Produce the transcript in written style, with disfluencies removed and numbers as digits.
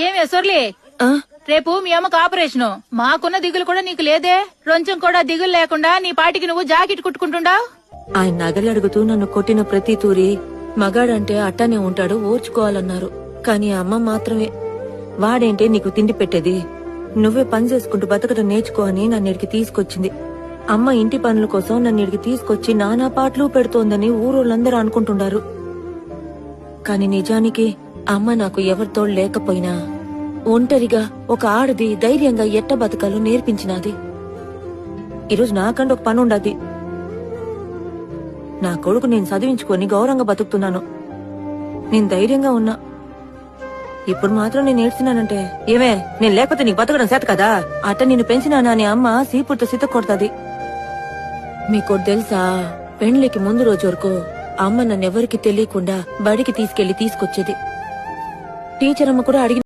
ఏమే సొర్లి, రేపు మీ అమ్మకు ఆపరేషను. మాకున్న దిగులు కూడా నీకు లేదే? కొంచెం కూడా దిగులు లేకుండా నీ పాటికి నువ్వు జాకెట్ కుట్టుకుంటుండావు. ఆయన నగలు అడుగుతూ నన్ను కొట్టిన ప్రతి తూరి మగాడంటే అట్టనే ఉంటాడు, ఓర్చుకోవాలన్నారు. కాని అమ్మ మాత్రమే వాడేంటే నీకు తిండి పెట్టేది, నువ్వే పని చేసుకుంటూ బతకడం నేర్చుకో అని నన్ను ఇడికి తీసుకొచ్చింది. అమ్మ ఇంటి పనుల కోసం నన్ను ఇడికి తీసుకొచ్చి నానా పాటలు పెడుతోందని ఊరోళ్ళందరూ అనుకుంటున్నారు. కాని నిజానికి అమ్మ నాకు ఎవరితో లేకపోయినా ఒంటరిగా ఒక ఆడది ధైర్యంగా ఎట్ట బతకాలో నేర్పించినది. ఈరోజు నాకంటే ఒక పని ఉండదు. నా కొడుకు నేను చదివించుకొని గౌరవంగా బతుకుతున్నాను. నేను ధైర్యంగా ఉన్నా. ఇప్పుడు మాత్రం నేను ఏడ్చినానంటే ఏమే నేను లేకపోతే నీకు బతకడం చేత కదా, అట్ట నిన్ను పెంచినానా అని అమ్మ సీపుర్తో సిత కొడతాది. మీకు తెలుసా, పెండ్లికి ముందు రోజు వరకు అమ్మ నన్నెవరికి తెలియకుండా బడికి తీసుకెళ్లి తీసుకొచ్చేది. టీచర్ అమ్మ కూడా అడిగి